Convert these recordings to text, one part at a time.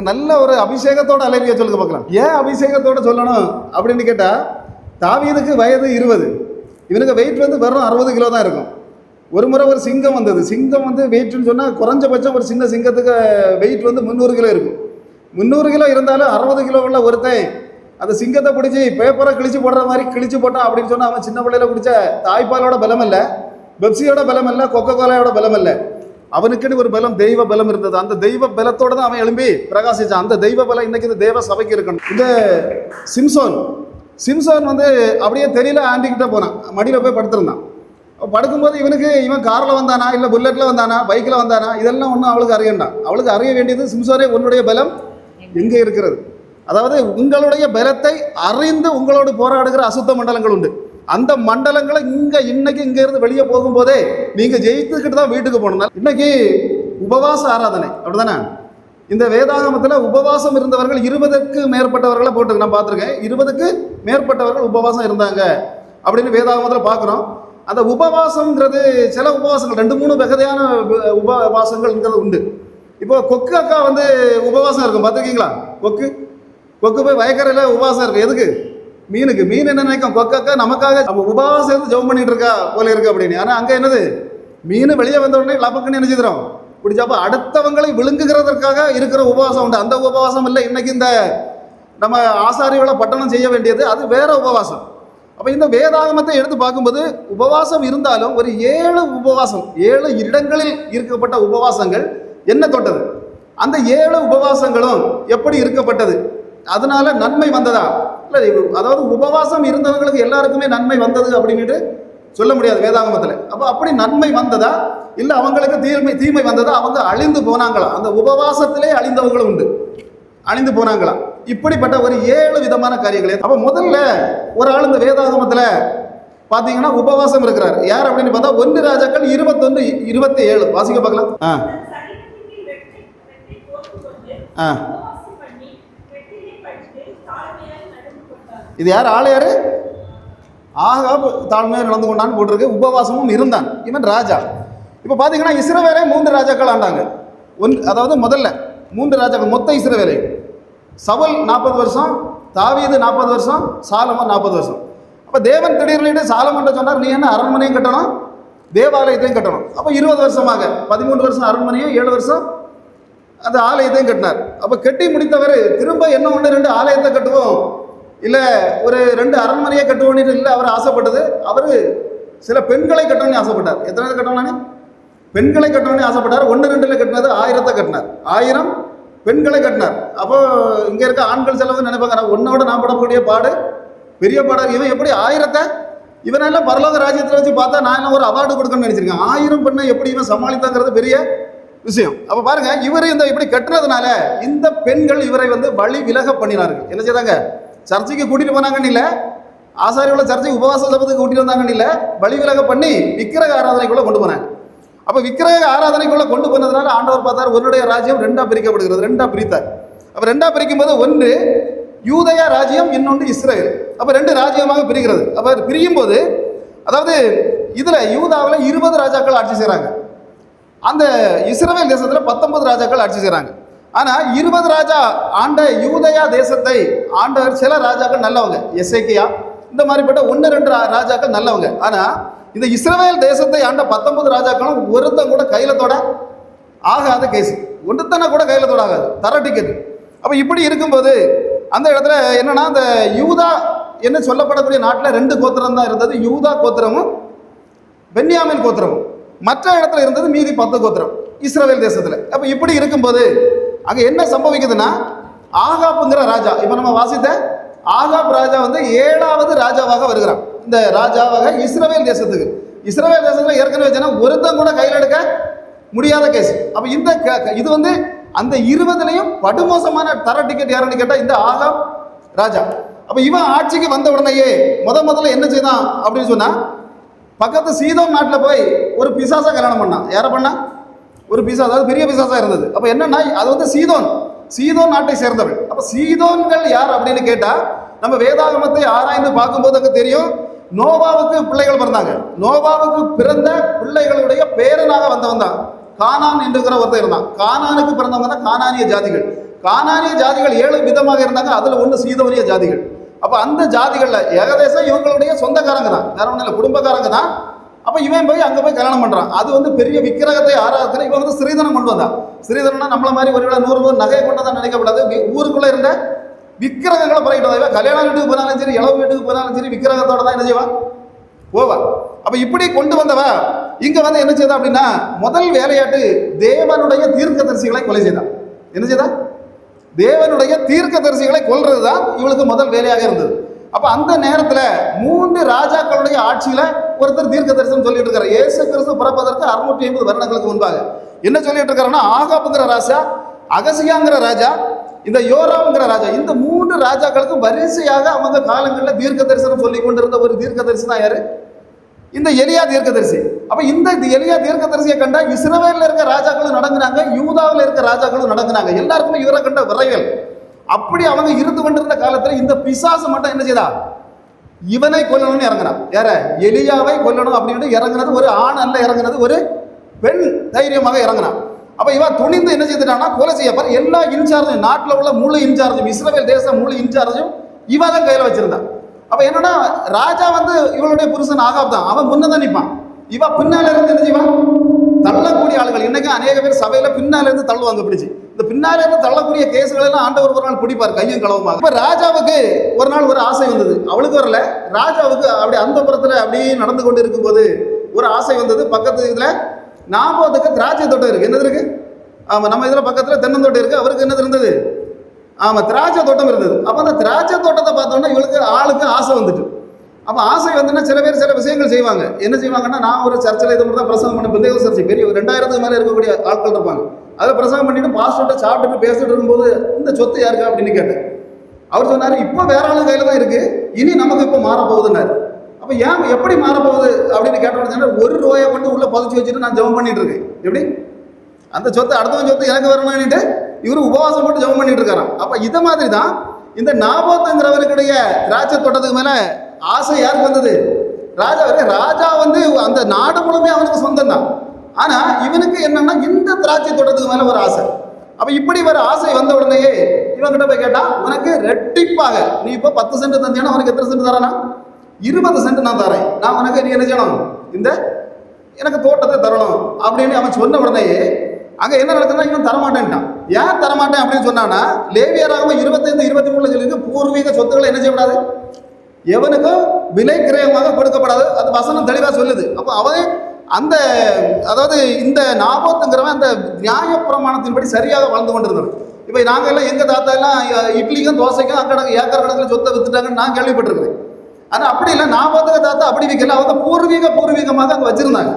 நல்ல ஒரு அபிஷேகத்தோட அலைவிய சொல்லுங்க பார்க்கலாம். ஏன் அபிஷேகத்தோட சொல்லணும் அப்படின்னு கேட்டால், தாவீதுக்கு வயது 20, இவனுக்கு வெயிட் வந்து வெறும் 60 கிலோ தான் இருக்கும். ஒரு முறை ஒரு சிங்கம் வந்தது. சிங்கம் வந்து வெயிட்னு சொன்னால் குறைஞ்சபட்சம் ஒரு சின்ன சிங்கத்துக்கு வெயிட் வந்து 300 கிலோ இருக்கும். 300 கிலோ இருந்தாலும் 60 கிலோ உள்ள ஒருத்தன் அந்த சிங்கத்தை பிடிச்சி பேப்பரை கிழிச்சு போடுற மாதிரி கிழிச்சு போட்டான் அப்படின்னு சொன்னால் அவன் சின்ன பிள்ளையில குடிச்ச தாய்ப்பாலோட பலம் இல்லை, பெப்சியோட பலம் இல்லை, கொக்கோ கோலாயோட பலம் இல்லை. அவனுக்குன்னு ஒரு பலம், தெய்வ பலம் இருந்தது. அந்த தெய்வ பலத்தோட தான் அவன் எழும்பி பிரகாசிச்சான். அந்த தெய்வ பலம் இன்னைக்கு இந்த தேவ சபைக்கு இருக்கணும். இந்த சிம்சோன் வந்து அப்படியே தெரியல ஆண்டிக்கிட்ட போனான், மடியில் போய் படுத்திருந்தான். படுக்கும்போது இவன் காரில் வந்தானா இல்லை புல்லட்டில் வந்தானா பைக்கில் வந்தானா இதெல்லாம் ஒன்றும் அவளுக்கு அறியண்டான். அவளுக்கு அறிய வேண்டியது சிம்சோனே உன்னுடைய பலம் எங்கே இருக்கிறது. அதாவது உங்களுடைய பலத்தை அறிந்து உங்களோடு போராடுகிற அசுத்த மண்டலங்கள் உண்டு. அந்த மண்டலங்களை இன்னைக்கு இருந்து வெளியே போகும்போதே நீங்க ஜெயித்துக்கிட்டு தான் வீட்டுக்கு போகணும். இன்னைக்கு உபவாச ஆராதனை அப்படிதானே. இந்த வேதாகமத்தில் உபவாசம் இருந்தவர்கள் 20க்கு மேற்பட்டவர்களை போட்டு நான் பார்த்துருக்கேன். 20க்கு மேற்பட்டவர்கள் உபவாசம் இருந்தாங்க அப்படின்னு வேதாகமத்தில் பார்க்குறோம். அந்த உபவாசம்ங்கிறது சில உபவாசங்கள் 2-3 வகையான உபவாசங்கள்ங்கிறது உண்டு. இப்போ கொக்கு அக்கா வந்து உபவாசம் இருக்கும் பார்த்துருக்கீங்களா? கொக்கு போய் வயக்கரையில் உபவாசம் இருக்கும். எதுக்கு? மீன் என்ன நினைக்கும், கொக்கக்கா நமக்காக நம்ம உபவாசம் இருந்து ஜெபம் பண்ணிட்டு இருக்கா போல இருக்கு அப்படின்னு. ஆனால் அங்கே என்னது, மீன் வெளியே வந்த உடனே லபக்குன்னு நினைச்சிக்கிறோம் பிடிச்சப்போ அடுத்தவங்களை விழுங்குகிறதற்காக இருக்கிற உபவாசம் உண்டு. அந்த உபவாசம் இல்லை இன்னைக்கு இந்த நம்ம ஆசாரியோட பட்டணம் செய்ய வேண்டியது, அது வேற உபவாசம். அப்போ இந்த வேதாகமத்தை எடுத்து பார்க்கும்போது உபவாசம் இருந்தாலும் ஒரு 7 உபவாசம் 7 இடங்களில் இருக்கப்பட்ட உபவாசங்கள் என்ன தொட்டது, அந்த 7 உபவாசங்களும் எப்படி இருக்கப்பட்டது, அதனால நன்மை வந்ததா இல்லை? அதாவது உபவாசம் இருந்தவங்களுக்கு எல்லாருக்குமே நன்மை வந்தது அப்படின்ட்டு சொல்ல முடியாது வேதாகமத்தில். அப்போ அப்படி நன்மை வந்ததா இல்லை அவங்களுக்கு தீமை வந்ததா? அவங்க அழிந்து போனாங்களா? அந்த உபவாசத்திலே அழிந்தவங்களும் உண்டு, அழிந்து போனாங்களா? இப்படிப்பட்ட ஒரு 7 விதமான காரியங்களே. அப்போ முதல்ல ஒரு ஆள் இந்த வேதாகமத்தில் பார்த்தீங்கன்னா உபவாசம் இருக்கிறார். யார் அப்படின்னு பார்த்தா 1 ராஜாக்கள் 21-27 வாசிக்க பார்க்கலாம். இது யார்? ஆள் யாரு? ஆகாப் தாழ்மையாக நடந்து கொண்டான்னு போட்டிருக்கு. உபவாசமும் இருந்தான், இவன் ராஜா. இப்போ பார்த்தீங்கன்னா இஸ்ரவேலை 3 ராஜாக்கள் ஆண்டாங்க. அதாவது முதல்ல 3 ராஜாக்கள் மொத்த இஸ்ரவேலை. சவுல் 40 வருஷம், தாவீது 40 வருஷம், சாலமோன் 40 வருஷம். அப்போ தேவன் திடீர்னு சாலமோன் சொன்னார், நீ என்ன அரண்மனையும் கட்டணும் தேவாலயத்தையும் கட்டணும். அப்போ 20 வருஷமாக 13 வருஷம் அரண்மனையும் 7 வருஷம் அந்த ஆலயத்தையும் கட்டினார். அப்போ கட்டி முடித்தவர் திரும்ப என்ன 1-2 ஆலயத்தை கட்டுவோம் இல்லை ஒரு 2 அரண்மனையை கட்டுவோன்னு இல்லை அவர் ஆசைப்பட்டது. அவர் சில பெண்களை கட்டணும்னு ஆசைப்பட்டார். எத்தனை கட்டணும்னு? பெண்களை கட்டணும்னு ஆசைப்பட்டார். 1-2 கட்டினது 1000 கட்டினார். 1000 பெண்களை கட்டினார். அப்போ இங்கே இருக்க ஆண்கள் செலவு நினைப்பாங்க, ஒன்னோட நான் படக்கூடிய பாடு பெரிய பாடம். இவன் எப்படி 1000 இவனெல்லாம் பரலோக ராஜ்யத்தில் வச்சு பார்த்தா நான் என்ன ஒரு அவார்டு கொடுக்கணும்னு நினைச்சிருக்கேன். 1000 பெண்ணை எப்படி இவன் சமாளித்தாங்கிறது பெரிய விஷயம். அப்போ பாருங்க, இவர் இந்த இப்படி கட்டுறதுனால இந்த பெண்கள் இவரை வந்து வழி விலக பண்ணினார்கள். என்ன செய்தாங்க? சர்ச்சைக்கு கூட்டிட்டு போனாங்கன்னு இல்லை, ஆசாரியோட சர்ச்சைக்கு உபவாச சபத்துக்கு கூட்டிட்டு வந்தாங்கன்னு இல்லை, வழி விலக பண்ணி விக்கிரக ஆராதனைக்குள்ள கொண்டு போனாங்க. அப்போ விக்கிரக ஆராதனைக்குள்ள கொண்டு போனதுனால ஆண்டவர் பார்த்தார், உன்னுடைய ராஜ்யம் 2ஆ பிரிக்கப்படுகிறது. 2ஆ பிரித்தார். அப்போ 2ஆ பிரிக்கும் போது ஒன்று யூதயா ராஜ்யம், இன்னொன்று இஸ்ரேல். அப்போ 2 ராஜ்யமாக பிரிக்கிறது. அப்போ பிரியும் போது அதாவது இதுல யூதாவில் 20 ராஜாக்கள் ஆட்சி செய்கிறாங்க. அந்த இஸ்ரவேல் தேசத்தில் 19 ராஜாக்கள் ஆட்சி செய்கிறாங்க. ஆனால் 20 ராஜா ஆண்ட யூதயா தேசத்தை ஆண்டவர் சில ராஜாக்கள் நல்லவங்க, எசேக்கியா இந்த மாதிரிப்பட்ட 1-2 ராஜாக்கள் நல்லவங்க. ஆனால் இந்த இஸ்ரவேல் தேசத்தை ஆண்ட 19 ராஜாக்களும் ஒருத்தன் கூட கையில தொட ஆகாத கேஸ், ஒருத்தனை கூட கையில தொட ஆகாது, தர டிக்கெட். அப்போ இப்படி இருக்கும்போது அந்த இடத்துல என்னன்னா, அந்த யூதா என்ன சொல்லப்படக்கூடிய நாட்டில் 2 கோத்திரம் தான் இருந்தது, யூதா கோத்திரமும் பென்யாமின் கோத்திரமும். மற்ற இடத்துல இருந்தது மீதி 10 கோத்திரம் இஸ்ரவேல் தேசத்தில். அப்போ இப்படி இருக்கும்போது அங்கே என்ன சம்பவிக்குதுன்னா, ஆகாப்புங்கிற ராஜா, இப்போ நம்ம வாசித்த ஆகாப் ராஜா வந்து 7வது ராஜாவாக வருகிறான். இந்த ராஜாவாக இஸ்ரவேல் தேசத்துக்கு. இஸ்ரவேல் தேசத்தில் ஏற்கனவே வச்சுன்னா ஒருத்தன் கூட கையில் எடுக்க முடியாத கேஸ். அப்போ இது வந்து அந்த 20லையும் படுமோசமான தர டிக்கெட் யாருன்னு கேட்டால் இந்த ஆகாப் ராஜா. அப்போ இவன் ஆட்சிக்கு வந்த உடனேயே முதல்ல என்ன செய்தான் அப்படின்னு சொன்னா, பக்கத்து சீதோன் நாட்டில் போய் ஒரு பிசாசா கல்யாணம் பண்ணான். யாரை பண்ணா? ஒரு பிசாசா, அதாவது பெரிய பிசாசா இருந்தது. அப்போ என்னன்னா, அது வந்து சீதோன் நாட்டை சேர்ந்தவள். அப்போ சீதோன்கள் யார் அப்படின்னு கேட்டால் நம்ம வேதாகமத்தை ஆராய்ந்து பார்க்கும்போது அங்கே தெரியும், நோவாவுக்கு பிள்ளைகள் பிறந்தாங்க. நோவாவுக்கு பிறந்த பிள்ளைகளுடைய பேரனாக வந்தவன் தான் கானான் என்கிற ஒருத்தர் இருந்தான். கானானுக்கு பிறந்தவங்க தான் கானானிய ஜாதிகள். கானானிய ஜாதிகள் 7 விதமாக இருந்தாங்க, அதுல ஒன்று சீதோனிய ஜாதிகள். அப்ப அந்த ஜாதிகள்ல ஏகதேசம் இவங்களுடைய சொந்தக்காரங்க தான், வேற ஒன்றும் இல்லை, குடும்பக்காரங்க தான். அப்ப இவன் போய் அங்க போய் கல்யாணம் பண்றான். அது வந்து பெரிய விக்கிரகத்தை ஆராதிக்கிற இவன் வந்து ஸ்ரீதனம் கொண்டு வந்தான். ஸ்ரீதனம்னா நம்மள மாதிரி ஒரு 100 நகையை கொண்டு தான் நினைக்கப்படாது. ஊருக்குள்ள இருந்த விக்கிரகங்களை பறக்கிட்டு இவன் கல்யாண வீட்டுக்கு போனாலும் சரி, இளவு வீட்டுக்கு போனாலும் சரி, விக்கிரகத்தோட தான் என்ன செய்வான், போவா. அப்ப இப்படி கொண்டு வந்தவ இங்க வந்து என்ன செய்தா அப்படின்னா, முதல் வேலையாட்டு தேவனுடைய தீர்க்கதரிசிகளை கொலை செய்தான். என்ன செய்தா? தேவனுடைய தீர்க்கதரிசிகளை கொல்றதுதான் இவளுக்கு முதல் வேலையாக இருந்தது. அப்ப அந்த நேரத்துல 3 ராஜாக்களுடைய ஆட்சியில ஒருத்தர் தீர்க்க தரிசனம் சொல்லிட்டு இருக்காரு. இயேசு கிறிஸ்து பிறப்பதற்கு 650 வருடங்களுக்கு முன்பாக என்ன சொல்லிட்டு இருக்காருன்னா, ஆகாப்புங்கிற ராஜா, அகசியாங்கிற ராஜா, இந்த யோராம்ங்கிற ராஜா, இந்த 3 ராஜாக்களுக்கு வரிசையாக அவங்க காலங்களில் தீர்க்க தரிசனம் சொல்லி கொண்டிருந்த ஒரு தீர்க்க தரிசி தான் யாரு? இந்த எலியா தீர்க்கதரிசி. அப்ப இந்த எலியா தீர்க்கதரிசியை கண்டா இஸ்ரவேல்ல இருக்க ராஜாக்களும் நடங்குனாங்க, யூதாவில் இருக்க ராஜாக்களும் நடங்குனாங்க. எல்லாருக்குமே இவரை கண்ட விரைகள். அப்படி அவங்க இருந்து கொண்டிருந்த காலத்துல இந்த பிசாசு மட்டும் என்ன செய்தா, இவனை கொல்லணும்னு இறங்குறான். யார? எலியாவை கொல்லணும் அப்படின்னு இறங்குனது ஒரு ஆண் அல்ல, இறங்குனது ஒரு பெண் தைரியமாக இறங்குறான். அப்ப இவன் துணிந்து என்ன செய்துட்டான்னா கொலை செய்யப்பாரு. எல்லா இன்சார்ஜும், நாட்டில் உள்ள முழு இன்சார்ஜும், இஸ்ரவேல் தேசம் முழு இன்சார்ஜும் இவன் தான் கையில் வச்சிருந்தான். அப்ப என்னன்னா, ராஜா வந்து இவளுடைய புருஷன் ஆகாப் தான், அவன் முன்னதான் நிற்பான். இவ பின்னால இருந்து என்ன செய்வான், தள்ளக்கூடிய ஆளுகள். இன்னைக்கு அநேக பேர் சபையில பின்னால இருந்து தள்ளுவாங்க பிடிச்சு. இந்த பின்னால இருந்து தள்ளக்கூடிய கேசுகள் எல்லாம் ஆண்டவர் ஒரு நாள் பிடிப்பார் கையும் களவுமாக. இப்ப ராஜாவுக்கு ஒரு நாள் ஒரு ஆசை வந்தது, அவளுக்கு வரல, ராஜாவுக்கு அப்படி அந்த புறத்துல அப்படியே நடந்து கொண்டு இருக்கும் போது ஒரு ஆசை வந்தது. பக்கத்து இதுல நாபோத்துக்கு திராட்சை தோட்டம் இருக்கு. என்னது இருக்கு? ஆமா, நம்ம இதுல பக்கத்துல தென்னந்தோட்டம் இருக்கு. அவருக்கு என்னது இருந்தது? ஆமா, திராட்சை தோட்டம் இருந்தது. அப்ப அந்த திராட்சை தோட்டத்தை பார்த்தோம்னா இவளுக்கு ஆளுக்கு ஆசை வந்துட்டு. அப்ப ஆசை வந்துன்னா சில பேர் சில விஷயங்கள் செய்வாங்க. என்ன செய்வாங்கன்னா, நான் ஒரு சர்ச்சில் இது மட்டும் தான் பிரசங்கம் பண்ண, பெரிய சர்ச்சை பெரிய 2000க்கு மேலே இருக்கக்கூடிய ஆட்கள் இருப்பாங்க. அதை பிரசங்கம் பண்ணிட்டு பாஸ்டர்கிட்ட சாப்பிட்டுட்டு பேசிட்டு இருக்கும்போது இந்த சொத்து யாருக்கு அப்படின்னு கேட்டேன். அவர் சொன்னாரு, இப்போ வேற ஆளு கையில தான் இருக்கு, இனி நமக்கு இப்போ மாற போகுதுன்னாரு. அப்ப ஏன் எப்படி மாற போகுது அப்படின்னு கேட்ட ஒரு ரூபாயை கொண்டு உள்ள புதைச்சி வச்சுட்டு நான் ஜெபம் பண்ணிட்டு இருக்கேன். எப்படி அந்த சொத்து அடுத்தவன் சொத்து எனக்கு வரணும்னுட்டு இவரு உபவாசம் போட்டு ஜெபம் பண்ணிட்டு இருக்காராம். அப்ப இதை மாதிரி தான் இந்த நாபோத்துங்கிறவருடைய திராட்சை தோட்டத்துக்கு மேல ஆசை யாருக்கு வந்தது? ராஜா வந்து அந்த நாடு முழுமே அவனுக்கு சொந்தம் தான். ஆனா இவனுக்கு என்னன்னா இந்த திராட்சை தோட்டத்துக்கு மேல ஒரு ஆசை. அப்ப இப்படி ஒரு ஆசை வந்த உடனேயே இவன்கிட்ட போய் கேட்டா, உனக்கு ரெட்டிப்பாக நீ இப்போ 10 சென்ட் தந்தீங்கன்னா உனக்கு எத்தனை சென்ட் தரானா? 20 சென்ட் நான் தரேன். நான் உனக்கு நீ என்ன செய்யணும், இந்த எனக்கு தோட்டத்தை தரணும் அப்படின்னு அவன் சொன்ன உடனேயே அங்க என்ன நடக்குதுன்னா, இவன் தரமாட்டேன்ட்டான். ஏன் தரமாட்டேன் அப்படின்னு சொன்னான்னா, லேவியராகவும் 25, 23 சொல்லிருக்கு, பூர்வீக சொத்துக்களை என்ன செய்யப்படாது, எவனுக்கும் விலை கிரயமாக கொடுக்கப்படாது. அது வசனம் தெளிவாக சொல்லுது. அப்போ அவன் அந்த அதாவது இந்த நாபோத்துங்கிறவன் அந்த நியாய பிரமாணத்தின்படி சரியாக வாழ்ந்து கொண்டிருந்தவன். இப்போ நாங்கள் எல்லாம் எங்கள் தாத்தா எல்லாம் இட்லிக்கும் தோசைக்கும் அங்கே ஏக்கர் கணக்கில் சொத்தை வித்துட்டாங்கன்னு நான் கேள்விப்பட்டிருக்கிறேன். ஆனால் அப்படி இல்லை, நாபோத்துக்கு தாத்தா அப்படி வைக்கல, அவங்க பூர்வீகமாக அங்கே வச்சிருந்தாங்க.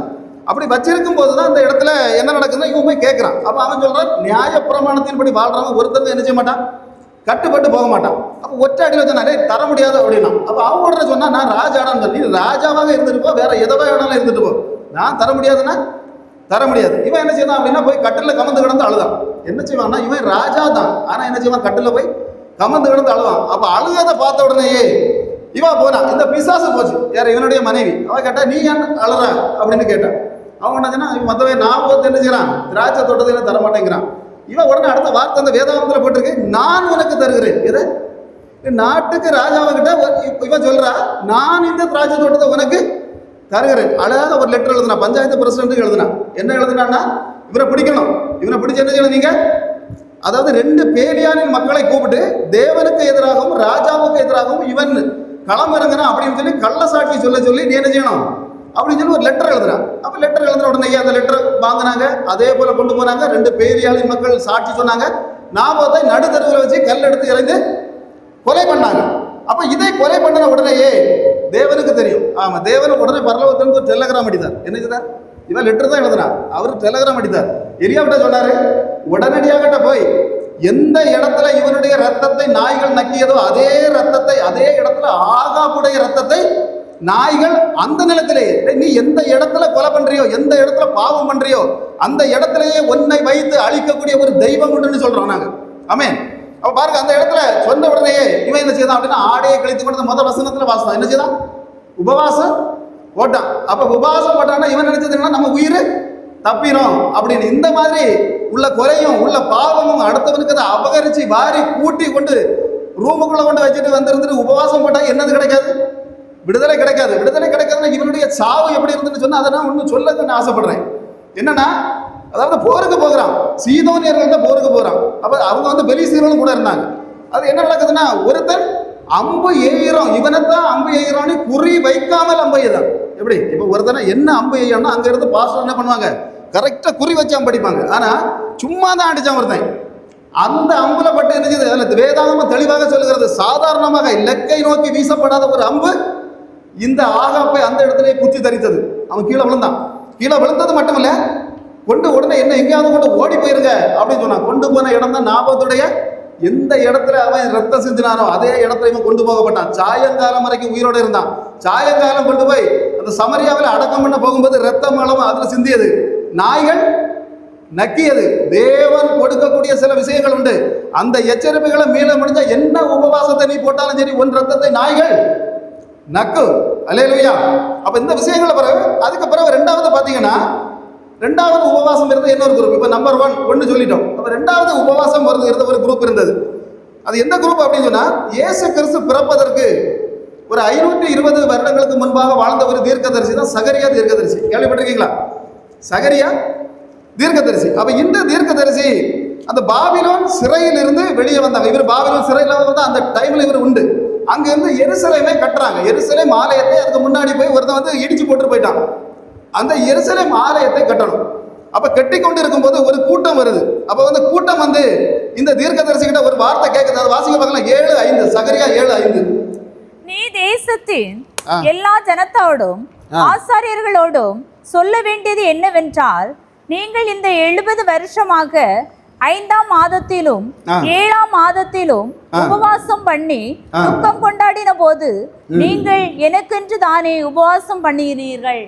அப்படி வச்சிருக்கும் போது தான் அந்த இடத்துல என்ன நடக்குதுன்னா, இவன் போய் கேட்குறான். அப்போ அவன் சொல்கிறான், நியாய பிரமாணத்தின்படி வாழ்றவங்க ஒருத்தருக்கு என்ன செய்ய மாட்டான், கட்டுப்பட்டு போக மாட்டான். அப்போ ஒற்றை அடியில் சொன்னாரே தர முடியாது அப்படின்னா, அப்போ அவங்க உடனே சொன்னா, நான் ராஜாடான்னு சொல்லி ராஜாவாக இருந்துட்டு போ, வேற எதவா வேணாலும் இருந்துட்டு போ, நான் தர முடியாதுன்னா தர முடியாது. இவன் என்ன செய்யலாம் அப்படின்னா, போய் கட்டில் கமந்து கிடந்து அழுதான். என்ன செய்வான்னா, இவன் ராஜா தான், ஆனால் என்ன செய்வான், கட்டில் போய் கமந்து கிடந்து அழுவான். அப்போ அழுகதை பார்த்த உடனேயே இவா போனா, இந்த பிசாசு போச்சு. யார்? இவனுடைய மனைவி. அவன் கேட்டா, நீ ஏன் அழுற அப்படின்னு கேட்டான். அவன் என்ன சொன்னா, மற்றவன் நாபோத்து என்ன செய்யறான், திராட்சை தோட்டத்தை தர மாட்டேங்கிறான். இவன் உடனே அடுத்த வார்த்தை அந்த வேதாந்தத்தில் போட்டிருக்கு, நான் உனக்கு தருகிறேன். எது? நாட்டுக்கு ராஜாவுக்கிட்ட இவன் சொல்றா, நான் இந்த திராட்சை தோட்டத்தை உனக்கு தருகிறேன். அழகாக ஒரு லெட்டர் எழுதுனா, பஞ்சாயத்து பிரசிடண்ட்டுக்கு எழுதுனா. என்ன எழுதுனான்னா, இவரை பிடிக்கணும். இவனை பிடிச்சி என்ன செய்யணும் நீங்க, அதாவது 2 பேலியானின் மக்களை கூப்பிட்டு தேவனுக்கு எதிராகவும் ராஜாவுக்கு எதிராகவும் இவன் களம் இறங்குறான் அப்படின்னு சொல்லி கள்ள சாட்சி சொல்லி நீ என்ன செய்யணும் அப்படின்னு சொல்லி ஒரு லெட்டர் எழுதுறான். அப்போ லெட்டர் எழுதுன உடனே அந்த லெட்டர் வாங்கினாங்க, அதே போல கொண்டு போனாங்க. 2 பேலியானின் மக்கள் சாட்சி சொன்னாங்க. நாபோத்தை நடுத்தருவில் வச்சு கல் எடுத்து இறைந்து கொலை பண்ணாங்க. அப்ப இதை கொலை பண்ண உடனேயே தேவனுக்கு தெரியும். ஆமா, தேவனுக்கு உடனே பரலோகத்திலிருந்து ஒரு டெலகிராம் அடித்தார். என்ன செய்தார்? இவன் லெட்டர் தான் எழுதுறான், அவர் டெலகிராம் அடித்தார். எலியாவிட்ட சொன்னாரு, உடனடியாக போய் எந்த இடத்துல இவனுடைய ரத்தத்தை நாய்கள் நக்கியதோ அதே ரத்தத்தை, அதே இடத்துல ஆகாபுடைய ரத்தத்தை நாய்கள் அந்த நிலத்திலேயே, நீ எந்த இடத்துல கொலை பண்றியோ, எந்த இடத்துல பாவம் பண்றியோ அந்த இடத்திலேயே உன்னை வைத்து அழிக்கக்கூடிய ஒரு தெய்வம் உண்டுன்னு சொல்றோம் நாங்க. ஆமென். அப்ப பாருங்க, அந்த இடத்துல சொன்ன உடனே இவன் என்ன செய்தான் அப்படின்னா, ஆடையை கழித்து கொண்டு முதல் வசனத்துல வாசம் என்ன செய்தான், உபவாசம் போட்டான். அப்ப உபவாசம் போட்டான்னா இவன் நினைச்சதுன்னா நம்ம உயிர் தப்பினோம் அப்படின்னு. இந்த மாதிரி உள்ள குறையும் உள்ள பாவமும் அடுத்தவனுக்கு அதை அபகரிச்சு வாரி கூட்டி கொண்டு ரூமுக்குள்ள கொண்டு வச்சுட்டு வந்துருந்து உபவாசம் போட்டா என்னது கிடைக்காது? விடுதலை கிடைக்காது. விடுதலை கிடைக்காதுன்னா இவனுடைய சாவு எப்படி இருந்துன்னு சொன்னா அதை நான் ஒன்றும் சொல்ல நான் ஆசைப்படுறேன். என்னன்னா, அதாவது போருக்கு போகிறான், சீதோனியர்கள் தான் போருக்கு போகிறான். அப்ப அவங்க வந்து பெலிஸ்தீனர்களும் கூட இருந்தாங்க. அது என்ன நடக்குதுன்னா, ஒருத்தன் அம்பு எய்கிறோம், இவனைத்தான் அம்பு எய்கிறோன்னு குறி வைக்காமல் அம்பு எய்தான். எப்படி இப்போ ஒருத்தனை என்ன அம்பு எய்யணும்னா அங்க இருந்து பாஸ்டர் என்ன பண்ணுவாங்க, கரெக்டா குறி வச்சு அம்பு அடிப்பாங்க. ஆனா சும்மா தான் அடிச்சான் ஒருத்தன். அந்த அம்புல பட்டு இருந்துச்சு. அதில் வேதாகமம் தெளிவாக சொல்லுகிறது, சாதாரணமாக இலக்கை நோக்கி வீசப்படாத ஒரு அம்பு இந்த ஆகாப்பை அந்த இடத்துல குத்தி தரித்தது. அவன் கீழே விழுந்தான். கீழே விழுந்தது மட்டும் இல்ல, கொண்டு உடனே என்ன எங்கேயாவது கொண்டு ஓடி போயிருங்க அப்படின்னு சொன்னான். கொண்டு போன இடம் தான் நாபோத்துடைய எந்த இடத்துல அவன் ரத்தம் செஞ்சினானோ அதே இடத்துல இவன் கொண்டு போகப்பட்டான். சாயங்காலம் வரைக்கும் உயிரோடு இருந்தான். சாயங்காலம் கொண்டு போய் அந்த சமரியாவில் அடக்கம் பண்ண போகும்போது ரத்தம் அளவு அதுல சிந்தியது, நாய்கள் நக்கியது. தேவன் கொடுக்கக்கூடிய சில விஷயங்கள் உண்டு. அந்த எச்சரிப்புகளை மீள முடிஞ்ச என்ன உபவாசத்தை நீ போட்டாலும் சரி, உன் ரத்தத்தை நாய்கள் நக்கு. அல்லேலூயா. அப்ப இந்த விஷயங்களை பிறகு அதுக்கு பிறகு ரெண்டாவது பாத்தீங்கன்னா, ரெண்டாவது உபவாசம் இருந்த இன்னொரு குரூப். இப்ப நம்பர் ஒன்னு சொல்லிட்டோம். அப்ப ரெண்டாவது உபவாசம் இருந்த ஒரு குரூப் இருந்தது. அது எந்த குரூப் அப்படின்னு சொன்னா, இயேசு கிறிஸ்து பிறப்பதற்கு ஒரு 520 வருடங்களுக்கு முன்பாக வாழ்ந்த ஒரு தீர்க்கதரிசி தான் சகரியா தீர்க்கதரிசி. கேள்விப்பட்டிருக்கீங்களா? சகரியா தீர்க்கதரிசி. அப்ப இந்த தீர்க்கதரிசி அந்த பாபிலோன் சிறையில் இருந்து வெளியே வந்தாங்க. இவர் பாபிலோன் சிறையில் வந்து அந்த டைம்ல இவர் உண்டு. அங்க இருந்து எருசலேமே கட்டுறாங்க. எருசலேம் ஆலயத்தை அதுக்கு முன்னாடி போய் ஒருத்தன் வந்து இடிச்சு போட்டு போயிட்டான். அந்த எருசலேம் ஆலயத்தை கட்டணும். அப்ப கட்டி கொண்டு இருக்கும்போது ஒரு கூட்டம் வருது. அப்ப வந்து கூட்டம் வந்து இந்த தீர்க்கதரிசி கிட்ட ஒரு வார்த்தை கேட்குது. அது வாசிக்க பார்க்கலாம். 7:5 சகரியா 7:5. நீ தேசத்தின் எல்லா ஜனத்தோடும் ஆசாரியர்களோடும் சொல்ல வேண்டியது என்னவென்றால், நீங்கள் இந்த 70 வருஷமாக 5ஆம் மாதத்திலும் 7ஆம் மாதத்திலும் உபவாசம் பண்ணி துக்கம் கொண்டாடின போது நீங்கள் எனக்கென்று தானே உபவாசம் பண்ணுகிறீர்கள்.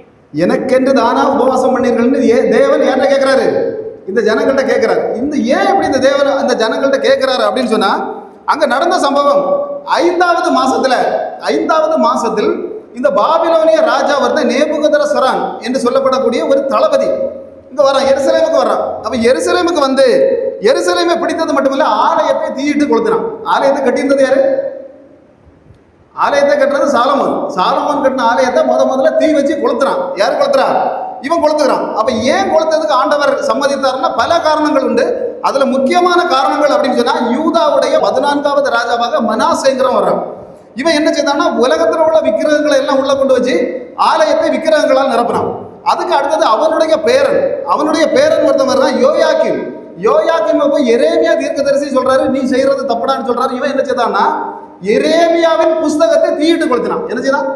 எனக்கென்று தானா உபவாசம் பண்ணீர்கள்னு தேவன் யார்கிட்ட கேட்கிறாரு? இந்த ஜனங்கள்கிட்ட கேட்கிறாரு. இந்த ஏன் இப்படி இந்த தேவன் அந்த ஜனங்கள்கிட்ட கேட்கிறாரு அப்படின்னு சொன்னா, அங்க நடந்த சம்பவம் 5வது மாசத்தில் இந்த பாபிலோனிய ராஜா வந்து நேபுகத்நேசர் என்று சொல்லப்படக்கூடிய ஒரு தளபதி இங்க வரான், எருசலேமுக்கு வர்றான். அப்ப எருசலேமுக்கு வந்து எருசலேமை பிடித்தது மட்டுமில்ல, ஆலயத்தை தீயிட்டு கொளுத்தினான். ஆலயத்தை கட்டியிருந்தது யாரு? ஆலயத்தை கட்டுறது சாலமோன் கட்டின ஆலயத்தை முதல்ல தீ வச்சு கொளுத்துறான். யாரு கொளுத்துறா? இவன் கொளுத்துக்கிறான். அப்ப ஏன் கொளுத்ததுக்கு ஆண்டவர் சம்மதித்தார்னா பல காரணங்கள் உண்டு. அதுல முக்கியமான காரணங்கள் அப்படின்னு சொன்னா, யூதாவுடைய 14வது ராஜாவாக மனாசேங்கிறவன் வர்றான். இவன் என்ன செய்தான்னா, உலகத்தில் உள்ள விக்கிரகங்களை எல்லாம் உள்ள கொண்டு வச்சு ஆலயத்தை விக்கிரகங்களால் நிரப்புறான். அதுக்கு அடுத்தது அவனுடைய பேரன் ஒருத்தன் வர்றான், யோயாக்கீம் போய் எரேமியா தீர்க்கதரிசி சொல்றாரு, நீ செய்யறது தப்புடான்னு சொல்றாரு. இவன் என்ன செய்தான்னா, எரேமியாவின் புஸ்தகத்தை தீயிட்டு கொளுத்தினான். என்ன செய்தான்?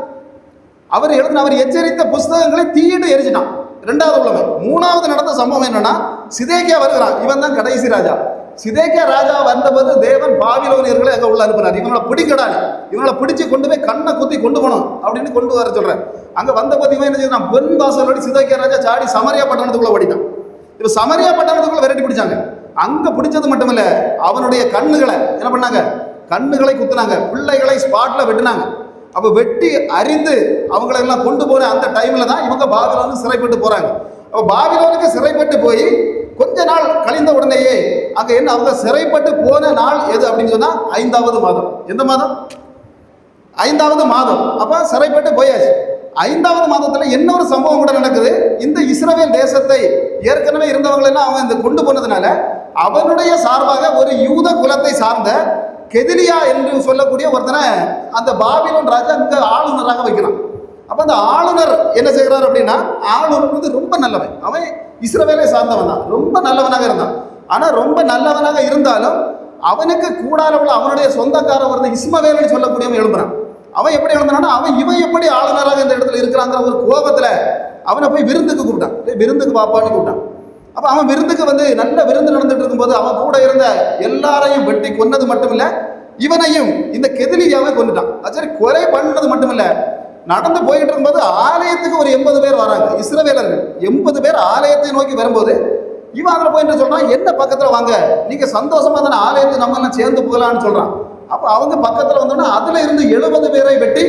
அவர் எச்சரித்த புஸ்தகங்களை தீயிட்டு எரிச்சிட்டான். 2வது உள்ளவன். 3வது நடந்த சம்பவம் என்னன்னா, சிதேக்கியா வருகிறான். இவன் தான் கடைசி ராஜா. சிதேக்கியா ராஜா வந்தபோது தேவன் பாபிலோனியர்களை அங்க உள்ள அனுப்பினார். இவங்களை பிடிக்கடாது, இவங்களை பிடிச்சு கொண்டு போய் கண்ணை குத்தி கொண்டு போகணும் அப்படின்னு கொண்டு வர சொல்றேன். அங்க வந்தபோது இவன் என்ன செய்யறான், பொன் வாசலோடு சிதேக்கியா ராஜா சாடி சமரியா பட்டணத்துக்குள்ள ஓடிட்டான். இப்ப சமரியா பட்டணத்துக்குள்ள விரட்டி பிடிச்சாங்க. அங்க பிடிச்சது மட்டுமில்ல, அவனுடைய கண்ணுகளை என்ன பண்ணாங்க, கண்ணுகளை குத்துனாங்க, பிள்ளைகளை ஸ்பாட்ல வெட்டினாங்க. அப்ப வெட்டி அறிந்து அவங்களை எல்லாம் கொண்டு போற அந்த டைம்ல தான் இவங்க பாபிலோனுக்கு சிறைப்பட்டு போறாங்க. அப்ப பாபிலோனுக்கு சிறைப்பட்டு போய் கொஞ்ச நாள் கழிந்த உடனேயே அங்க என்ன, அவங்க சிறைப்பட்டு போன நாள் எது அப்படின்னு சொன்னா 5வது மாதம். எந்த மாதம்? 5வது மாதம். அப்ப சிறைப்பட்டு போயாச்சு. 5வது மாதத்துல இன்னொரு சம்பவம் கூட நடக்குது. இந்த இஸ்ரவேல் தேசத்தை ஏற்கனவே இருந்தவங்களை எல்லாம் அவன் இந்த கொண்டு போனதுனால அவனுடைய சார்பாக ஒரு யூத குலத்தை சார்ந்த கெதிலியா என்று சொல்லக்கூடிய ஒருத்தனை அந்த பாபிலோன் ராஜா இங்க ஆளுநராக வைக்கிறான். அப்ப அந்த ஆளுநர் என்ன செய்கிறார் அப்படின்னா, ஆளுநர் வந்து ரொம்ப நல்லவன். அவன் இஸ்ரவேலை சார்ந்தவன் தான், ரொம்ப நல்லவனாக இருந்தான். ஆனா ரொம்ப நல்லவனாக இருந்தாலும் அவனுக்கு கூடார உள்ள அவனுடைய சொந்தக்காரர் ஒரு இஸ்மவேல்னு சொல்லக்கூடியவன் எழுப்புறான். அவன் எப்படி எழுப்புறான்னா, இவன் எப்படி ஆளுநராக இந்த இடத்துல இருக்கிறாங்கிற ஒரு கோபத்துல அவனை போய் விருந்துக்கு கூப்பிட்டான். விருந்துக்கு பாப்பான்னு கூப்பிட்டான். அப்ப அவன் விருந்துக்கு வந்து நல்ல விருந்து நடந்துட்டு இருக்கும்போது அவன் கூட இருந்த எல்லாரையும் வெட்டி கொன்னது மட்டும் இல்ல, இவனையும் இந்த கெதிலியாவை கொண்டுட்டான். சரி, கொலை பண்ணது மட்டும் இல்ல, நடந்து போயிட்டு இருக்கும்போது ஆலயத்துக்கு ஒரு 80 பேர் வராங்க, இஸ்ரவேலர்கள் 80 பேர் ஆலயத்தை நோக்கி வரும்போது இவன் அதில் போய் என்ன சொல்றான், என்ன பக்கத்துல வாங்க, நீங்க சந்தோஷமா தானே ஆலயத்தை நம்ம எல்லாம் சேர்ந்து போகலான்னு சொல்றான். அப்ப அவங்க பக்கத்துல வந்தோன்னா அதுல இருந்து 70 பேரை வெட்டி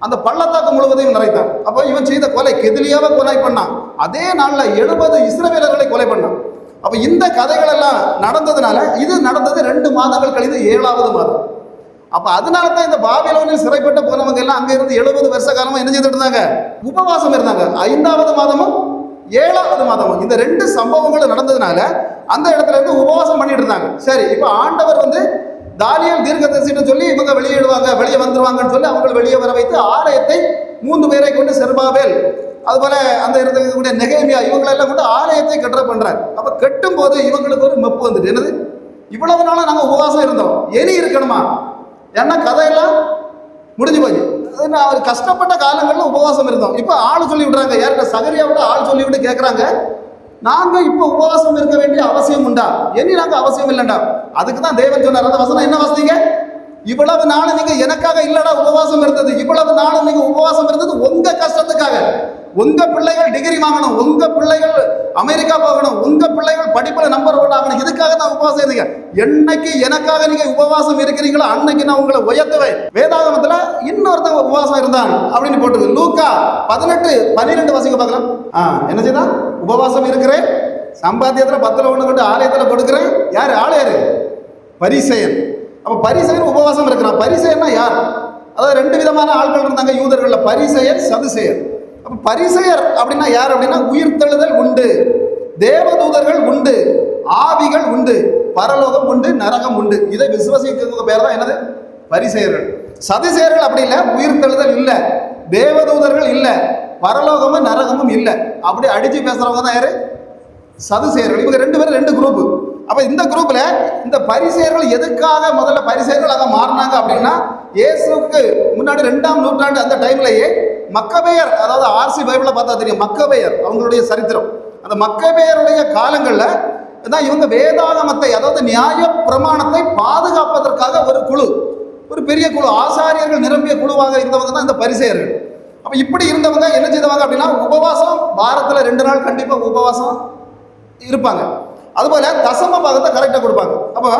அந்த பள்ளத்தாக்கு முழுவதையும் நிறைத்தான். அப்போ இவன் செய்த கொலை கெதிலியாவை கொலை பண்ணான். அதே நாள்ல 70 இஸ்ரவேலர்களை கொலை பண்ணான். அப்ப இந்த கதைகள் எல்லாம் நடந்ததுனால இது நடந்தது 2 மாதங்கள் கழிந்து 7வது மாதம். அப்ப அதனால தான் இந்த பாபிலோனில் சிறைப்பட்டு போனவங்க எல்லாம் அங்க இருந்து 70 வருஷ காலமா என்ன செய்துட்டு இருந்தாங்க? உபவாசம் இருந்தாங்க. 5வது மாதமும் 7வது மாதமும் இந்த 2 சம்பவங்களும் நடந்ததுனால அந்த இடத்துல இருந்து உபவாசம் பண்ணிட்டு இருந்தாங்க. சரி, இப்ப ஆண்டவர் வந்து தானியேல் தீர்க்கதரிசின்னு சொல்லி இவங்க வெளியே வந்துருவாங்கன்னு சொல்லி அவங்க வெளியே வர வைத்து ஆலயத்தை 3 பேரை கொண்டு செருபாபேல், அதுபோல அந்த இடத்துல இருக்கக்கூடிய நெகேமியா இவங்களெல்லாம் கொண்டு ஆலயத்தை கட்டுற பண்றாங்க. அப்ப கட்டும் போது இவங்களுக்கு ஒரு மெப்பு வந்துட்டு, என்னது இவ்வளவு நாளா நாங்க உபவாசம் இருந்தோம், இனி இருக்கணுமா? ஏன்னா கதையெல்லாம் முடிஞ்சு போச்சு. அவர் கஷ்டப்பட்ட காலங்களில் உபவாசம் இருந்தோம். இப்போ ஆள் சொல்லி விடுறாங்க, யார்கிட்ட சகரியாவோட ஆள் சொல்லி விட்டு கேட்குறாங்க, நாங்க இப்போ உபவாசம் இருக்க வேண்டிய அவசியம் உண்டா? இனி நாங்க அவசியம் இல்லைண்டா. அதுக்கு தான் தேவன் சொன்னார். அந்த வசனம் என்ன வாசிங்க? இவ்வளவு நாள் நீங்க எனக்காக இல்லடா உபவாசம் இருந்தது, இவ்வளவு நாள் நீங்க உபவாசம் இருந்தது உங்க கஷ்டத்துக்காக. உங்க பிள்ளைகள் டிகிரி வாங்கணும், உங்க பிள்ளைகள் அமெரிக்கா போகணும், உங்க பிள்ளைகள் படிப்புல நம்பர் 1 ஆகணும், இதுக்காக தான் உபவாசம் இருந்தீங்க. என்னைக்கு எனக்காக நீங்க உபவாசம் இருக்கிறீங்களோ அன்னைக்கு நான் உங்களை உயர்த்துவேன். வேதாகமத்துல இன்னொருத்தவங்க உபவாசம் இருந்தான் அப்படின்னு போட்டுது. லூக்கா 18:12 வாசிக்க பார்க்கலாம். என்ன செய்தான்? உபவாசம் இருக்கிறேன், சம்பாத்தியத்துல 10ல் 1 கொண்டு ஆலயத்துல கொடுக்கிறேன். யாரு? ஆள் யாரு? பரிசேயன். அப்ப பரிசேயன் உபவாசம் இருக்கிறான். பரிசேயன்னா யார்? அதாவது 2 விதமான ஆட்கள் இருந்தாங்க யூதர்கள்ல, பரிசேயர், சதுசேயர். அப்ப பரிசேயர் அப்படின்னா யார் அப்படின்னா, உயிர்த்தெழுதல் உண்டு, தேவதூதர்கள் உண்டு, ஆவிகள் உண்டு, பரலோகம் உண்டு, நரகம் உண்டு, இதை விசுவாசிக்கிறவங்க பேர் தான் என்னது? பரிசேயர்கள். சதுசேயர்கள் அப்படி இல்லை, உயிர்த்தெழுதல் இல்லை, தேவதூதர்கள் இல்லை, பரலோகமும் நரகமும் இல்லை, அப்படி அடிச்சு பேசுறவங்க தான் யாரு? சதுசேயர்கள். இவங்க 2 பேரும் 2 குரூப். அப்ப இந்த குரூப்ல இந்த பரிசேயர்கள் எதுக்காக முதல்ல பரிசேயர்களாக மாறினாங்க அப்படின்னா, இயேசுக்கு முன்னாடி 2ஆம் நூற்றாண்டு அந்த டைம்லயே மக்கபேயர், அதாவது ஆர்சி பைபிளை பார்த்தா தெரியும், மக்கபேயர் அவங்களுடைய சரித்திரம். அந்த மக்கபேயருடைய காலங்களில் தான் இவங்க வேதாகமத்தை, அதாவது நியாய பிரமாணத்தை பாதுகாப்பதற்காக ஒரு குழு, ஒரு பெரிய குழு, ஆசாரியர்கள் நிரம்பிய குழுவாக இருந்தவங்க தான் இந்த பரிசேயர்கள். அப்ப இப்படி இருந்தவங்க என்ன செய்தவங்க அப்படின்னா, உபவாசம் வாரத்தில் 2 நாள் கண்டிப்பாக உபவாசம் இருப்பாங்க. அதுபோல தசம பாகத்தை கரெக்டாக கொடுப்பாங்க. அப்போ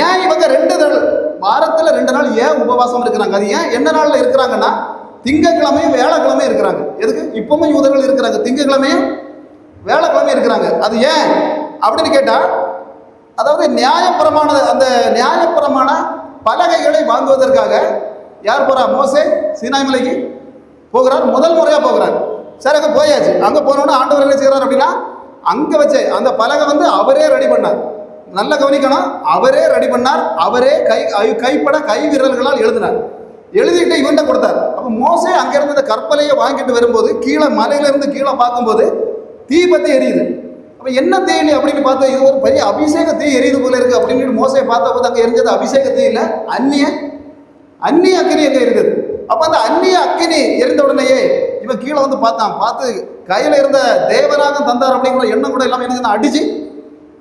ஏன் இவங்க 2 நாள் வாரத்தில் 2 நாள் ஏன் உபவாசம் இருக்கிறாங்க? அது ஏன் என்ன நாளில் இருக்கிறாங்கன்னா, திங்கக்கிழமையும் வேலைக்கிழமையும் இருக்கிறாங்க. எதுக்கு? இப்பவும் யூதர்கள் இருக்கிறாங்க, திங்கக்கிழமையும் வேலைக்கிழமையும் இருக்கிறாங்க. அது ஏன் அப்படின்னு கேட்டா, அதாவது அந்த நியாயப்பிரமாண பலகைகளை வாங்குவதற்காக யார் போறா? மோசே சீனாய் மலைக்கு போகிறார், முதல் முறையா போகிறார். சரி, அங்கே போயாச்சு. அங்கே போனோன்னா ஆண்டவர் என்ன செய்கிறார் அப்படின்னா, அங்கே வச்சு அந்த பலகை வந்து அவரே ரெடி பண்ணார். நல்ல கவனிக்கணும், அவரே ரெடி பண்ணார், அவரே கைப்பட கை விரல்களால் எழுதினார். எழுதிட்டு இவன்கிட்ட கொடுத்தார். அப்போ மோசே அங்கிருந்து அந்த கற்பலையை வாங்கிட்டு வரும்போது கீழே மலையிலிருந்து கீழே பார்க்கும்போது தீ பற்றி எரியுது. அப்போ என்ன தீ அப்படின்னு பார்த்தா, இது ஒரு பெரிய அபிஷேக தீ எரியுது போல இருக்கு அப்படின்னு மோசையை பார்த்த போது அங்கே எரிஞ்சது அபிஷேக தீ இல்லை, அந்நிய அக்கினி அங்கே இருக்குது. அப்போ அந்த அந்நிய அக்கினி எரிந்த உடனேயே இவன் கீழே வந்து பார்த்து கையில் இருந்த தேவனாக தந்தார் அப்படிங்கிற எண்ணம் கூட எல்லாம் என்ன அடிச்சு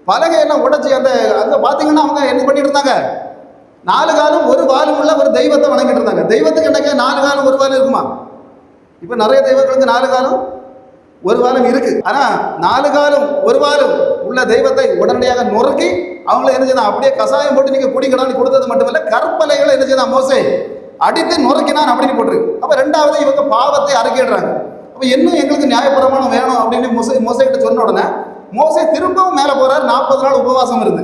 பலகையெல்லாம் உடைச்சி அங்கே பார்த்தீங்கன்னா அவங்க என்ன பண்ணிட்டு இருந்தாங்க? 4 காலும் 1 வாலும் உள்ள ஒரு தெய்வத்தை வணங்கிட்டு இருந்தாங்க. தெய்வத்துக்கு என்னங்க 4 காலம் 1 வாரம் இருக்குமா? இப்போ நிறைய தெய்வங்களுக்கு 4 காலம் 1 வாரம் இருக்கு. ஆனா 4 காலம் 1 வாரம் உள்ள தெய்வத்தை உடனடியாக நொறுக்கி அவங்கள என்ன செய்யலாம்? அப்படியே கசாயம் போட்டு நீங்க குடிக்கலாம்னு கொடுத்தது மட்டுமல்ல, கற்பலைகளை என்ன செய்யலாம்? மோசே அடித்து நொறுக்கினான் அப்படின்னு போட்டிருக்கு. அப்ப 2வது இவங்க பாவத்தை அறிக்கையிடுறாங்க. அப்ப இன்னும் எங்களுக்கு நியாயப்பிரமாணம் வேணும் அப்படின்னு மோசே கிட்ட சொன்ன உடனே மோசே திரும்பவும் மேலே போறார். 40 நாள் உபவாசம் இருந்து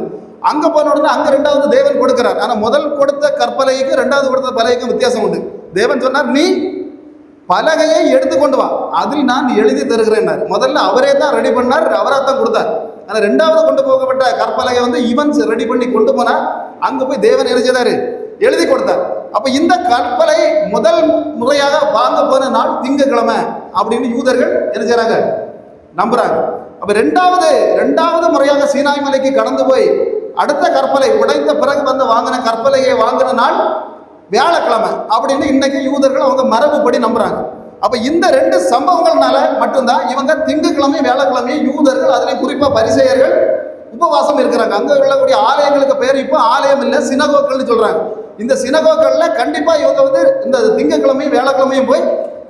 அங்க போன உடனே அங்க 2வது தேவன் கொடுக்கிறார். ஆனா முதல் கொடுத்த கற்பலைக்கு 2வது கொடுத்த பலகைக்கும் வித்தியாசம் உண்டு. தேவன் சொன்னார், நீ பலகையை எடுத்து கொண்டு வா, அதில் நான் எழுதி தருகிறேன். முதல்ல அவரே தான் ரெடி பண்ணார், அவரா தான் கொடுத்தார். ஆனா 2வது கொண்டு போகப்பட்ட கற்பலகை வந்து இவன் ரெடி பண்ணி கொண்டு போனார். அங்க போய் தேவன் எழுதியதாரு, எழுதி கொடுத்தார். அப்ப இந்த கற்பலை முதல் முறையாக வாங்க போன நாள் திங்கக்கிழமை அப்படின்னு யூதர்கள் என்ன செய்றாங்க? நம்புறாங்க. அப்ப 2வது முறையாக சீனாய் மலைக்கு கடந்து போய் அடுத்த கற்பலை உடைத்த பிறகு வந்து வாங்கின கற்பலையை வாங்கின நாள் வியாழக்கிழமை அப்படின்னு இன்னைக்கு யூதர்கள் அவங்க மரபுப்படி நம்புறாங்க. அப்ப இந்த 2 சம்பவங்கள்னால மட்டும்தான் இவங்க திங்கக்கிழமையும் வேலைக்கிழமையும் யூதர்கள், அதுலேயும் குறிப்பா பரிசேயர்கள் உபவாசம் இருக்கிறாங்க. அங்க உள்ளக்கூடிய ஆலயங்களுக்கு பேர் இப்போ ஆலயம் இல்லை, சினகோக்கள்னு சொல்றாங்க. இந்த சினகோக்கள்ல கண்டிப்பா இவங்க வந்து இந்த திங்கக்கிழமையும் வேலைக்கிழமையும் போய்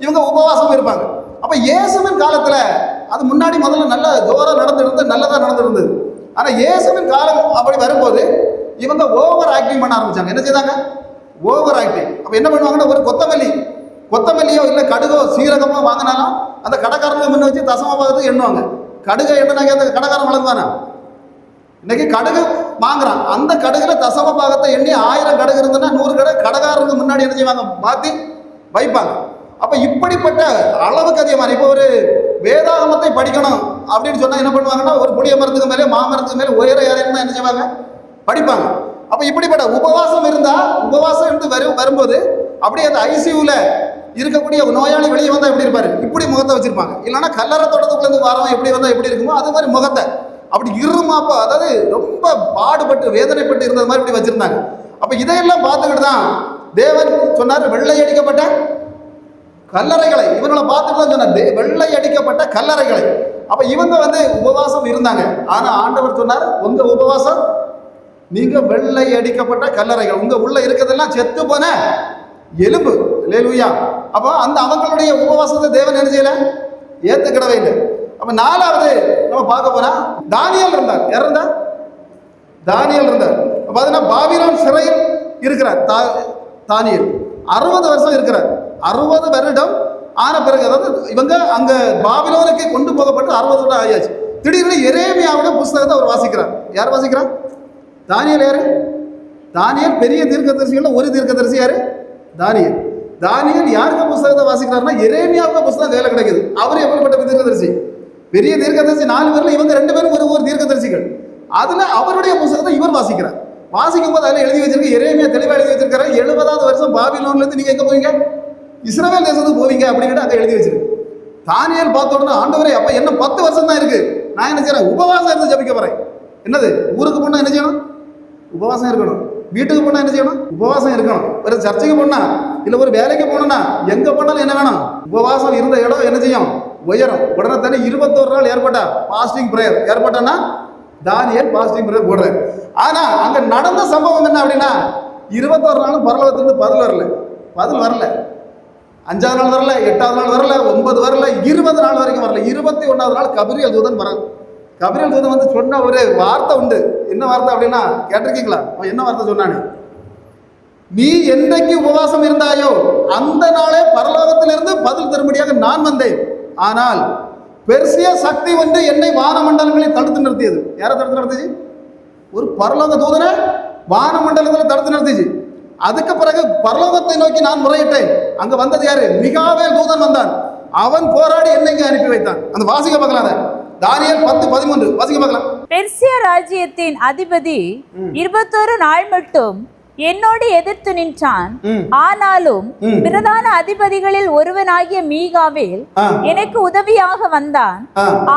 இவங்க உபவாசம் இருப்பாங்க. அப்ப இயேசுவின் காலத்துல அது முன்னாடி முதல்ல நல்ல ஜோரா நடந்துருந்து நல்லதா நடந்துருந்தது. ஆனா இயேசுவின் காலம் அப்படி வரும்போது இவங்க ஓவர் ஆக்டிங் பண்ண ஆரம்பிச்சாங்க. என்ன செய்தாங்க? Over acting. அப்ப என்ன பண்ணுவாங்கன்னா, ஒரு கொத்தமல்லியோ இல்லை கடுகோ சீரகமோ வாங்கினாலும் அந்த கடைக்காரங்க முன்ன வச்சு தசம பாகத்துக்கு எண்ணுவாங்க. கடுகை எண்ணினாக்க அந்த கடைக்காரன் வளர்ந்தானா? இன்னைக்கு கடுகு வாங்குறான், அந்த கடுகுல தசம பாகத்தை எண்ணி 1000 கடுகு இருந்ததுன்னா 100 கடுகு கடைக்காரருக்கு முன்னாடி என்ன செய்வாங்க, மாற்றி வைப்பாங்க. அப்போ இப்படிப்பட்ட அளவுக்கு அதிகமான, இப்போ ஒரு வேதாகமத்தை படிக்கணும் அப்படின்னு சொன்னால் என்ன பண்ணுவாங்கன்னா, ஒரு புளிய மரத்துக்கு மேலே மாமரத்துக்கு மேலே உயர ஏறினா என்ன செய்வாங்க, படிப்பாங்க. அப்போ இப்படிப்பட்ட உபவாசம் இருந்தால், உபவாசம் இருந்து வரும்போது அப்படியே அந்த ஐசியூவில் இருக்கக்கூடிய நோயாளி வெளியே வந்தால் எப்படி இருப்பாரு, இப்படி முகத்தை வச்சிருப்பாங்க. இல்லைன்னா கல்லறை தோட்டத்துக்குள்ளேருந்து வரவன் எப்படி வந்தால் எப்படி இருக்குமோ அது மாதிரி முகத்தை அப்படி இருமாப்பா, அதாவது ரொம்ப பாடுபட்டு வேதனைப்பட்டு இருந்தது மாதிரி இப்படி வச்சிருந்தாங்க. அப்போ இதையெல்லாம் பார்த்துக்கிட்டு தான் தேவன் சொன்னார், வெள்ளை அடிக்கப்பட்ட கல்லறைகளை, இவங்களை பார்த்துட்டு தான் சொன்னார், வெள்ளை அடிக்கப்பட்ட கல்லறைகளை. அப்போ இவங்க உபவாசம் இருந்தாங்க. ஆனால் ஆண்டவர் சொன்னார், உங்க உபவாசம் நீங்க வெள்ளை அடிக்கப்பட்ட கல்லறைகள், உங்க உள்ள இருக்கிறதெல்லாம் செத்து போன எலும்பு. அல்லேலூயா. அப்போ அந்த அவங்களுடைய உபவாசத்தை தேவன் என்ன செய்யல, ஏத்துக்கிடவே இல்லை. அப்ப 4வது நம்ம பார்க்க போனா தானியேல் இருந்தார். யார் இருந்தார்? தானியேல் இருந்தார். பார்த்தீங்கன்னா பாபிலோன் சிறையில் இருக்கிறார் தானியேல். 60 வருஷம் இருக்கிறார். 60 வருடம் ஆன பிறகு, அதாவது இவங்க அங்க பாபிலோனுக்கு கொண்டு போகப்பட்டு 60 வருடம் ஆயாச்சு. திடீர்னு எரேமியாவோட புஸ்தகத்தை அவர் வாசிக்கிறார். யார் வாசிக்கிறார்? தானியேல். யாரு? தானியேல் பெரிய தீர்க்கதரிசிகள் ஒரு தீர்க்கதரிசி. யாரு? தானியேல். தானியேல் யாருக்கு புஸ்தகத்தை வாசிக்கிறாருன்னா, எரேமியாவுக்கு புஸ்தகம் கையில் கிடைக்குது. அவர் எப்படிப்பட்ட தீர்க்கதரிசி? பெரிய தீர்க்கதரிசி 4 பேர்ல இவங்க 2 பேரும் ஒரு தீர்க்கதரிசிகள். அதுல அவருடைய புஸ்தகத்தை இவர் வாசிக்கிறார். வாசிக்கும் போது அதில் எழுதி வச்சிருக்க, எரேமியா தெளிவாக எழுதி வச்சிருக்காரு, 70வது வருஷம் பாபிலோன்ல இருந்து நீங்க எங்க போவீங்க, இஸ்ரவேல் தேசத்துக்கு போவீங்க அப்படின்னு அங்கே எழுதி வச்சிருக்கு. தானியேல் பார்த்த உடனே, ஆண்டவரே அப்ப என்ன 10 வருஷம் தான் இருக்கு, நான் என்ன செய்யறேன், உபவாசம் இருந்து ஜபிக்க போறேன். என்னது, ஊருக்கு போனா என்ன செய்யணும், உபவாசம் இருக்கணும். வீட்டுக்கு போனா என்ன செய்யணும், உபவாசம் இருக்கணும். ஒரு சர்ச்சைக்கு போனா இல்ல ஒரு வேலைக்கு போனா எங்க போனாலும் என்ன வேணும், உபவாசம் இருந்த இடம் என்ன செய்யும், உயரம். உடனே தானே 21 நாள் ஏற்பட்டா பாஸ்டிங் பிரேயர் ஏற்பட்டானா தானியேல் பாஸ்டிங் பிரேயர் போடுறாரு. ஆனா அங்க நடந்த சம்பவம் என்ன அப்படின்னா, 21 நாளும் பரலோகத்திலிருந்து பதில் வரல. 5வது நாள் வரல, 8வது நாள் வரல, 9 வரல, 20 நாள் வரைக்கும் வரல. 21வது நாள் கபிரியல் தூதன் வர. கபிரியல் தூதன் சொன்ன ஒரு வார்த்தை உண்டு. என்ன வார்த்தை அப்படின்னா, கேட்டிருக்கீங்களா? என்ன வார்த்தை சொன்னானு, நீ என்றைக்கு உபவாசம் இருந்தாயோ அந்த நாளே பரலோகத்திலிருந்து பதில் தரும்படியாக நான் வந்தேன். ஆனால் பெர்சிய சக்தி ஒன்று என்னை வானமண்டலங்களில் தடுத்து நிறுத்தியது. யாரை தடுத்து நிறுத்திச்சு? ஒரு பரலோக தூதனை வானமண்டலத்தில் தடுத்து நிறுத்திச்சு. அதுக்கு பிறகு பரலோகத்தை நோக்கி நான் முறையிட்டேன். அங்க வந்தது யாரு? மிகாவேல் தூதன் வந்தான். அவன் போராடி என்னை இங்கே அனுப்பி வைத்தான். அந்த வாசிக்க பார்க்கலாம், தானியேல் 10:13 வாசிக்க பார்க்கலாம். பெர்சிய ராஜ்யத்தின் அதிபதி 21 நாள் மட்டும் என்னோடு எதிர்த்து நின்றான். ஆனாலும் பிரதான அதிபதிகளில் ஒருவனாகிய மீகாவேல் எனக்கு உதவியாக வந்தான்.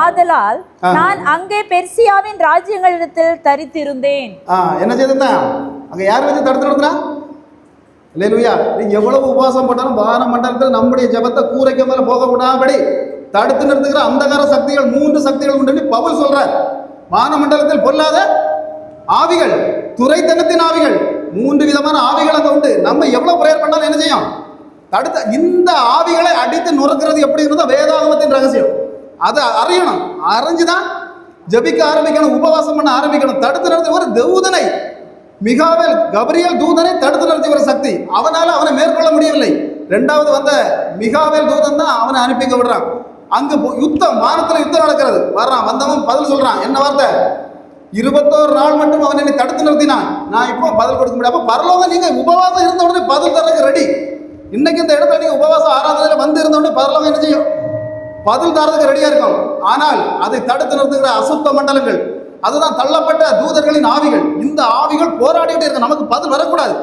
ஆதலால் நான் அங்கே பெர்சியாவின் ராஜ்யங்களிடத்தில் தரித்திருந்தேன். என்ன செய்தான்? அங்க யார் வச்சு தடுத்து நிறுத்தினா? அல்லேலூயா. நீங்க எவ்வளவு உபவாசம் போட்டாலும் வான மண்டலத்தில் நம்முடைய ஜெபத்தை கூரைக்கு மேல போக விடாதபடி தடுத்து நிறுத்துகிற அந்தகார சக்திகள் 3 சக்திகள் உண்டு பவுல் சொல்றார். வான மண்டலத்தில் பொல்லாத ஆவிகள், துரைத்தனத்தின் ஆவிகள், 3 விதமான ஆவிகள் அங்க உண்டு. நம்ம எவ்வளவு பிரேயர் பண்ணாலும் என்ன செய்யும், தடுத்த இந்த ஆவிகளை அடித்து நுறுக்கிறது எப்படிங்கிறத வேதாகமத்தின் ரகசியம். அதை அறியணும். அறிஞ்சுதான் ஜபிக்க ஆரம்பிக்கணும், உபவாசம் பண்ண ஆரம்பிக்கணும். தடுத்து நிறுத்தி ஒரு தூதனை, மிகாவேல் கபிரியல் தூதனை தடுத்து நிறுத்தி ஒரு சக்தி, அவனால அவனை மேற்கொள்ள முடியவில்லை. 2வது வந்த மிகாவேல் தூதன் தான் அவனை அனுப்பிக்க விடுறான். அங்கு யுத்தம், வானத்துல யுத்தம் நடக்கிறது. வர்றான், வந்தவன் பதில் சொல்றான். என்ன வார்த்தை? 21 நாள் மட்டும் அவன் என்னை தடுத்து நிறுத்தினான், நான் இப்போ பதில் கொடுக்க முடியாது. அப்ப பரலோகம் நீங்க உபவாசம் இருந்த உடனே பதில் தரக்கு ரெடி. இன்னைக்கு இந்த இடத்துல நீங்க உபவாசம் ஆராதனையில வந்து இருந்த உடனே பரலோகம் என்ன செய்யும், பதில் தரதுக்கு ரெடியா இருக்கும். ஆனால் அதை தடுத்து நிறுத்துகிற அசுத்த மண்டலங்கள், அதுதான் தள்ளப்பட்ட தூதர்களின் ஆவிகள். இந்த ஆவிகள் போராடிட்டே இருக்கு, நமக்கு பதில் வரக்கூடாது.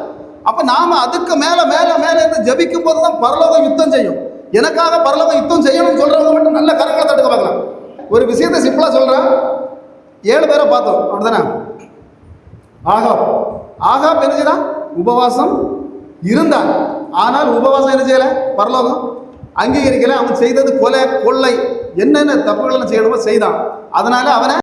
அப்ப நாம அதுக்கு மேல மேல மேல இருந்து ஜபிக்கும் போதுதான் பரலோகம் யுத்தம் செய்யும். எனக்காக பரலோகம் யுத்தம் செய்யணும்னு சொல்றவங்க மட்டும் நல்ல கரங்களை தடுக்க பார்க்கலாம். ஒரு விஷயத்தை சிம்பிளா சொல்றேன். 7 பேரை பார்த்தோம், அப்படிதானே? ஆகாப் என்ன செய்தான்? உபவாசம் இருந்தான். ஆனால் உபவாசம் என்ன செய்யல, பரலோகம் அங்கீகரிக்கல. அவன் செய்தது கொலை, கொள்ளை, என்னென்ன தப்புகள் செய்யணுமோ செய்தான். அதனால அவனை